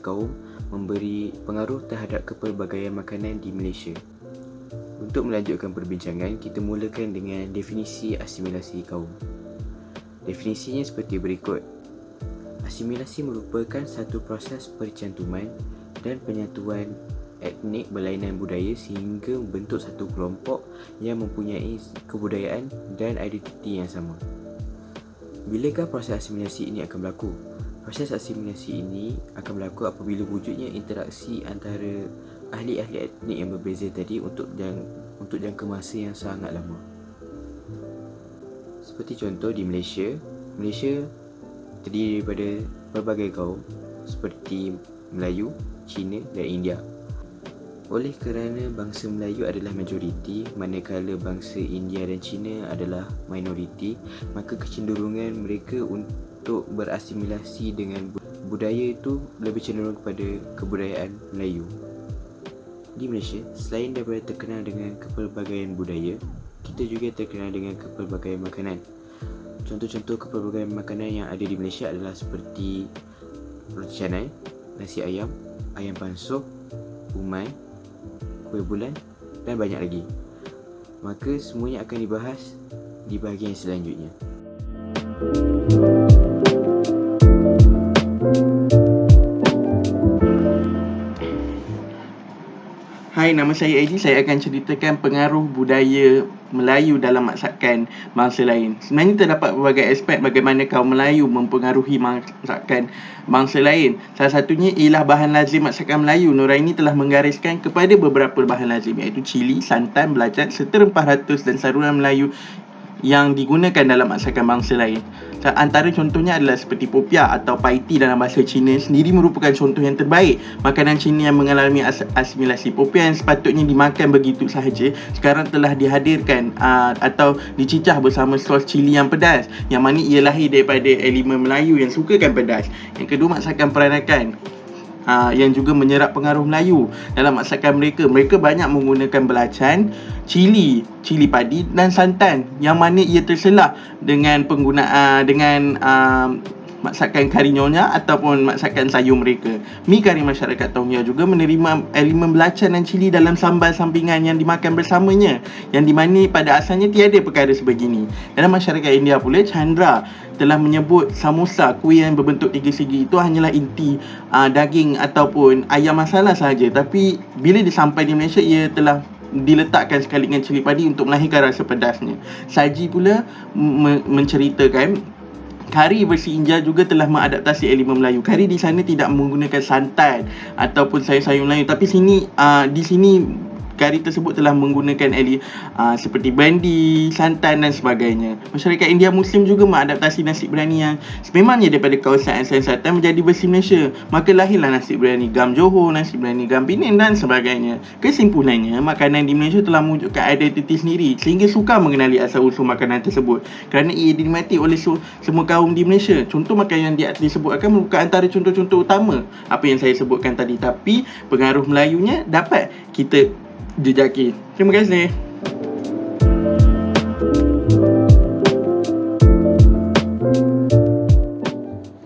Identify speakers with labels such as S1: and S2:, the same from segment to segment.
S1: kaum memberi pengaruh terhadap kepelbagaian makanan di Malaysia. Untuk melanjutkan perbincangan, kita mulakan dengan definisi asimilasi kaum. Definisinya seperti berikut. Asimilasi merupakan satu proses percantuman dan penyatuan etnik berlainan budaya sehingga membentuk satu kelompok yang mempunyai kebudayaan dan identiti yang sama. Bilakah proses asimilasi ini akan berlaku? Proses asimilasi ini akan berlaku apabila wujudnya interaksi antara ahli-ahli etnik yang berbeza tadi untuk jangka masa yang sangat lama. Seperti contoh di Malaysia terdiri daripada pelbagai kaum seperti Melayu, Cina dan India. Oleh kerana bangsa Melayu adalah majoriti, manakala bangsa India dan Cina adalah minoriti, maka kecenderungan mereka untuk berasimilasi dengan budaya itu lebih cenderung kepada kebudayaan Melayu. Di Malaysia, selain daripada terkenal dengan kepelbagaian budaya, kita juga terkenal dengan kepelbagaian makanan. Contoh-contoh kepelbagaian makanan yang ada di Malaysia adalah seperti roti canai, nasi ayam, ayam pansuh, umai, kuih bulan dan banyak lagi. Maka semuanya akan dibahas di bahagian selanjutnya.
S2: Hai, nama saya Eji. Saya akan ceritakan pengaruh budaya Melayu dalam masakan bangsa lain. Sebenarnya terdapat berbagai aspek bagaimana kaum Melayu mempengaruhi masakan bangsa lain. Salah satunya ialah bahan lazim masakan Melayu. Nuraini telah menggariskan kepada beberapa bahan lazim, iaitu cili, santan, belacan serta rempah ratus dan sarunan Melayu yang digunakan dalam masakan bangsa lain. Antara contohnya adalah seperti popiah atau paiti dalam bahasa Cina sendiri merupakan contoh yang terbaik makanan Cina yang mengalami asimilasi. Popiah yang sepatutnya dimakan begitu sahaja sekarang telah dihadirkan atau dicicah bersama sos cili yang pedas, yang mana ia lahir daripada elemen Melayu yang sukakan pedas. Yang kedua, masakan peranakan yang juga menyerap pengaruh Melayu dalam masakan mereka. Mereka banyak menggunakan belacan, cili padi dan santan, yang mana ia terselah dengan penggunaan masakan kari nyonya ataupun masakan sayur mereka. Mi kari masyarakat Tongya juga menerima elemen belacan dan cili dalam sambal sampingan yang dimakan bersamanya, yang di mana pada asalnya tiada perkara sebegini. Dalam masyarakat India pula, Chandra telah menyebut samosa, kuih yang berbentuk tiga segi itu hanyalah inti daging ataupun ayam masala sahaja. Tapi bila disampai di Malaysia, ia telah diletakkan sekali dengan cili padi untuk melahirkan rasa pedasnya. Saji pula menceritakan kari versi India juga telah mengadaptasi elemen Melayu. Kari di sana tidak menggunakan santan ataupun sayur-sayur Melayu, tapi di sini kari tersebut telah menggunakan seperti brandy, santan dan sebagainya. Masyarakat India Muslim juga mengadaptasi nasi biryani yang sememangnya daripada kawasan ASEAN Selatan menjadi versi Malaysia. Maka lahirlah nasi biryani Gam Johor, nasi biryani Gam Penang dan sebagainya. Kesimpulannya, makanan di Malaysia telah mewujudkan identiti sendiri sehingga sukar mengenali asal-usul makanan tersebut kerana ia dinikmati oleh semua kaum di Malaysia. Contoh makanan yang di atas disebutkan merupakan antara contoh-contoh utama apa yang saya sebutkan tadi, tapi pengaruh Melayunya dapat kita jejaki. Terima kasih.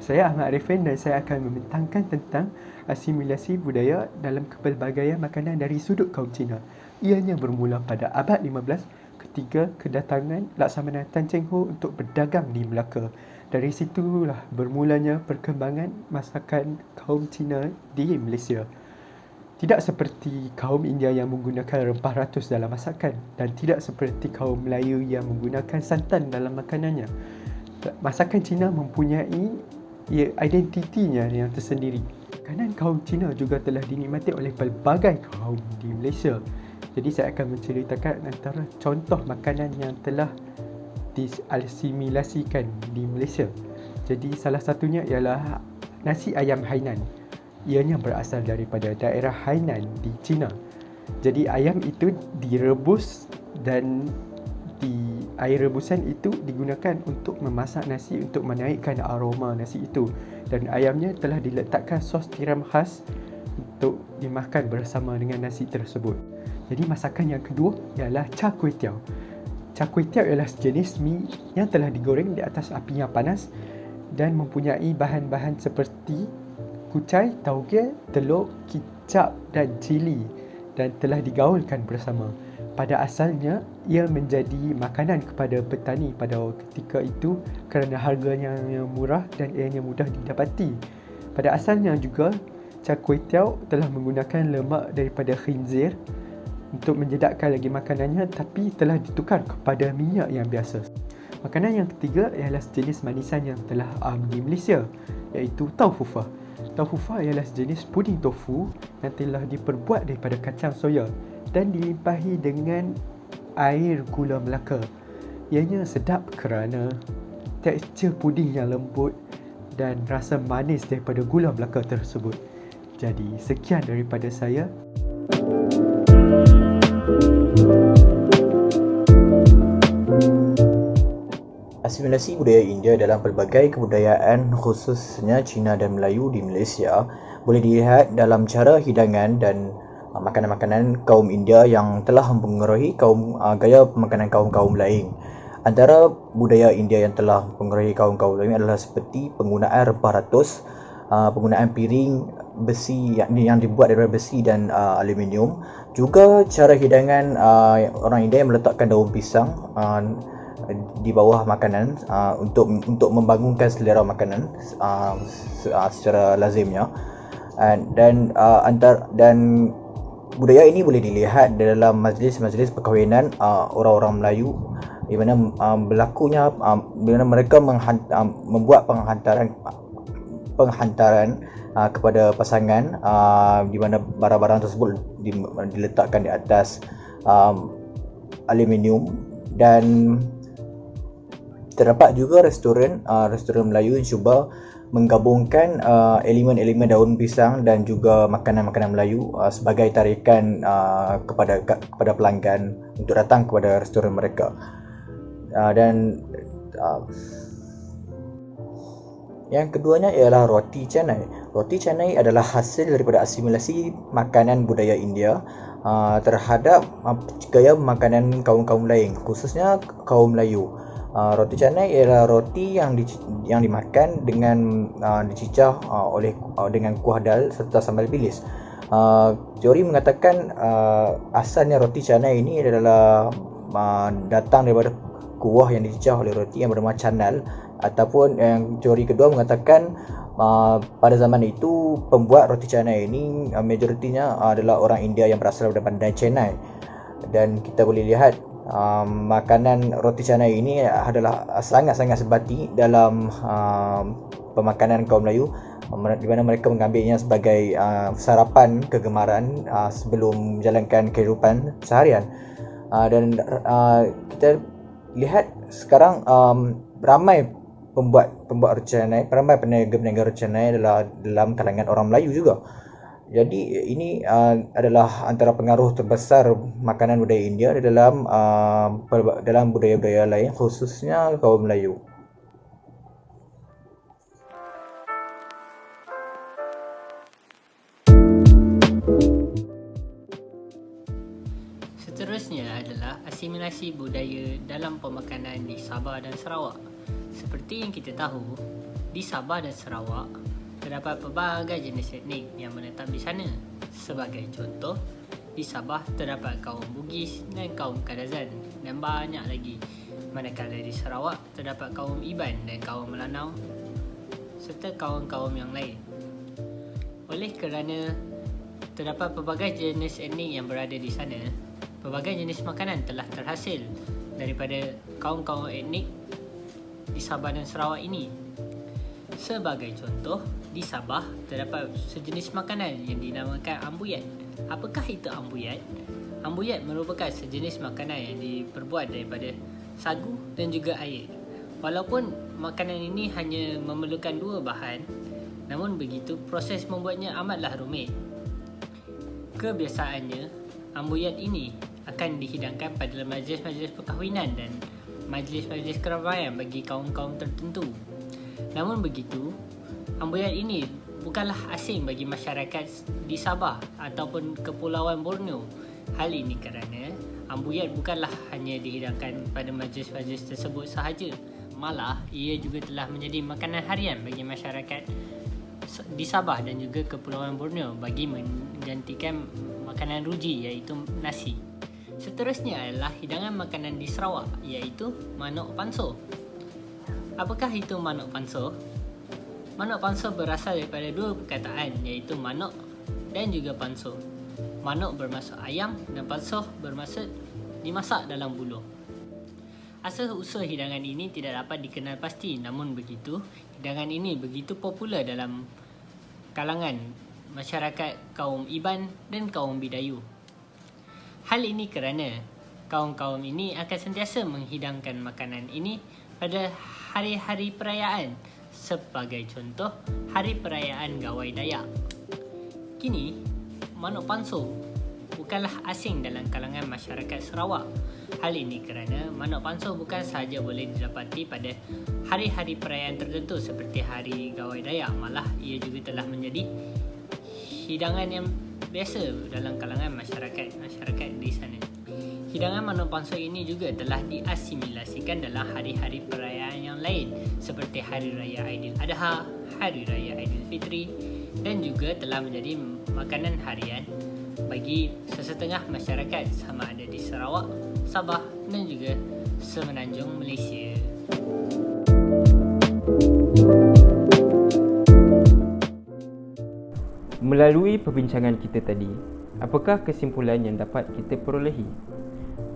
S3: Saya Ahmad Arifin dan saya akan membentangkan tentang asimilasi budaya dalam kepelbagaian makanan dari sudut kaum Cina. Ianya bermula pada abad 15 ketika kedatangan Laksamana Tan Cheng Ho untuk berdagang di Melaka. Dari situlah bermulanya perkembangan masakan kaum Cina di Malaysia. Tidak seperti kaum India yang menggunakan rempah ratus dalam masakan dan tidak seperti kaum Melayu yang menggunakan santan dalam makanannya. Masakan Cina mempunyai identitinya yang tersendiri. Makanan kaum Cina juga telah dinikmati oleh pelbagai kaum di Malaysia. Jadi saya akan menceritakan antara contoh makanan yang telah diasimilasikan di Malaysia. Jadi salah satunya ialah nasi ayam Hainan. Ianya berasal daripada daerah Hainan di China. Jadi ayam itu direbus dan di air rebusan itu digunakan untuk memasak nasi untuk menaikkan aroma nasi itu. Dan ayamnya telah diletakkan sos tiram khas untuk dimakan bersama dengan nasi tersebut. Jadi masakan yang kedua ialah char kway teow. Char kway teow ialah sejenis mi yang telah digoreng di atas api yang panas dan mempunyai bahan-bahan seperti kucai, tauge, telur, kicap dan cili dan telah digaulkan bersama. Pada asalnya, ia menjadi makanan kepada petani pada ketika itu kerana harganya yang murah dan ianya mudah didapati. Pada asalnya juga, char kway teow telah menggunakan lemak daripada khinzir untuk menjedakkan lagi makanannya, tapi telah ditukar kepada minyak yang biasa. Makanan yang ketiga ialah sejenis manisan yang telah di Malaysia, iaitu taufufah. Taufufah ialah sejenis puding tofu yang telah diperbuat daripada kacang soya dan dilimpahi dengan air gula Melaka. Ianya sedap kerana tekstur puding yang lembut dan rasa manis daripada gula Melaka tersebut. Jadi sekian daripada saya.
S4: Asimilasi budaya India dalam pelbagai kebudayaan khususnya Cina dan Melayu di Malaysia boleh dilihat dalam cara hidangan dan makanan-makanan kaum India yang telah mempengaruhi gaya pemakanan kaum-kaum lain. Antara budaya India yang telah mempengaruhi kaum-kaum lain adalah seperti penggunaan rempah ratus, penggunaan piring besi yang dibuat daripada besi dan aluminium. Juga cara hidangan orang India yang meletakkan daun pisang di bawah makanan untuk membangunkan selera makanan secara lazimnya. Dan budaya ini boleh dilihat dalam majlis-majlis perkahwinan orang-orang Melayu, di mana berlakunya di mana mereka membuat penghantaran kepada pasangan, di mana barang-barang tersebut diletakkan di atas aluminium. Dan terdapat juga restoran Melayu yang cuba menggabungkan elemen-elemen daun pisang dan juga makanan-makanan Melayu sebagai tarikan kepada pelanggan untuk datang kepada restoran mereka. Dan yang keduanya ialah roti canai. Roti canai adalah hasil daripada asimilasi makanan budaya India terhadap gaya makanan kaum-kaum lain, khususnya kaum Melayu. Roti canai ialah roti yang dimakan dengan dicicah dengan kuah dal serta sambal bilis. Teori mengatakan asalnya roti canai ini adalah datang daripada kuah yang dicicah oleh roti yang bernama canal, ataupun yang teori kedua mengatakan pada zaman itu pembuat roti canai ini majoritinya adalah orang India yang berasal dari bandar Chennai. Dan kita boleh lihat makanan roti canai ini adalah sangat-sangat sebati dalam pemakanan kaum Melayu, di mana mereka mengambilnya sebagai sarapan kegemaran sebelum menjalankan kehidupan seharian. Dan kita lihat sekarang ramai pembuat roti canai, ramai peniaga roti canai adalah dalam kalangan orang Melayu juga. Jadi ini adalah antara pengaruh terbesar makanan budaya India dalam budaya-budaya lain, khususnya kaum Melayu.
S5: Seterusnya adalah asimilasi budaya dalam pemakanan di Sabah dan Sarawak. Seperti yang kita tahu, di Sabah dan Sarawak terdapat pelbagai jenis etnik yang menetap di sana. Sebagai contoh, di Sabah terdapat kaum Bugis dan kaum Kadazan dan banyak lagi. Manakala di Sarawak terdapat kaum Iban dan kaum Melanau serta kaum-kaum yang lain. Oleh kerana terdapat pelbagai jenis etnik yang berada di sana, pelbagai jenis makanan telah terhasil daripada kaum-kaum etnik di Sabah dan Sarawak ini. Sebagai contoh, di Sabah terdapat sejenis makanan yang dinamakan ambuyat. Apakah itu ambuyat? Ambuyat merupakan sejenis makanan yang diperbuat daripada sagu dan juga air. Walaupun makanan ini hanya memerlukan dua bahan, namun begitu proses membuatnya amatlah rumit. Kebiasaannya, ambuyat ini akan dihidangkan pada majlis-majlis perkahwinan dan majlis-majlis keramaian bagi kaum-kaum tertentu. Namun begitu, ambuyat ini bukanlah asing bagi masyarakat di Sabah ataupun Kepulauan Borneo. Hal ini kerana ambuyat bukanlah hanya dihidangkan pada majlis-majlis tersebut sahaja. Malah, ia juga telah menjadi makanan harian bagi masyarakat di Sabah dan juga Kepulauan Borneo bagi menggantikan makanan ruji iaitu nasi. Seterusnya adalah hidangan makanan di Sarawak iaitu manuk panso. Apakah itu manuk panso? Manuk panso berasal daripada dua perkataan iaitu manuk dan juga panso. Manuk bermaksud ayam dan panso bermaksud dimasak dalam buluh. Asal-usul hidangan ini tidak dapat dikenal pasti, namun begitu, hidangan ini begitu popular dalam kalangan masyarakat kaum Iban dan kaum Bidayu. Hal ini kerana kaum-kaum ini akan sentiasa menghidangkan makanan ini pada hari-hari perayaan, sebagai contoh Hari Perayaan Gawai Dayak. Kini, manuk panso bukanlah asing dalam kalangan masyarakat Sarawak. Hal ini kerana manuk panso bukan sahaja boleh didapati pada hari-hari perayaan tertentu seperti Hari Gawai Dayak, malah ia juga telah menjadi hidangan yang biasa dalam kalangan masyarakat di sana. Hidangan manuk panso ini juga telah diasimilasikan dalam hari-hari perayaan yang lain seperti Hari Raya Aidiladha, Hari Raya Aidilfitri dan juga telah menjadi makanan harian bagi sesetengah masyarakat sama ada di Sarawak, Sabah dan juga Semenanjung Malaysia.
S3: Melalui perbincangan kita tadi, apakah kesimpulan yang dapat kita perolehi?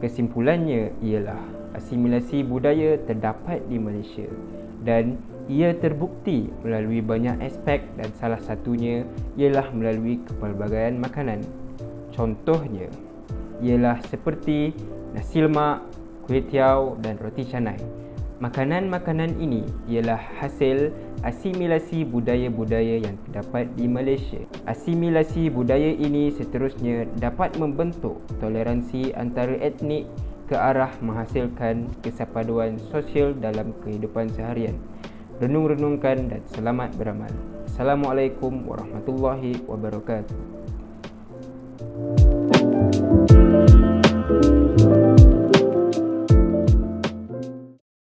S3: Kesimpulannya ialah asimilasi budaya terdapat di Malaysia dan ia terbukti melalui banyak aspek dan salah satunya ialah melalui kepelbagaian makanan. Contohnya ialah seperti nasi lemak, kuih tiaw dan roti canai. Makanan-makanan ini ialah hasil asimilasi budaya-budaya yang terdapat di Malaysia. Asimilasi budaya ini seterusnya dapat membentuk toleransi antara etnik ke arah menghasilkan kesepaduan sosial dalam kehidupan seharian. Renung-renungkan dan selamat beramal. Assalamualaikum warahmatullahi wabarakatuh.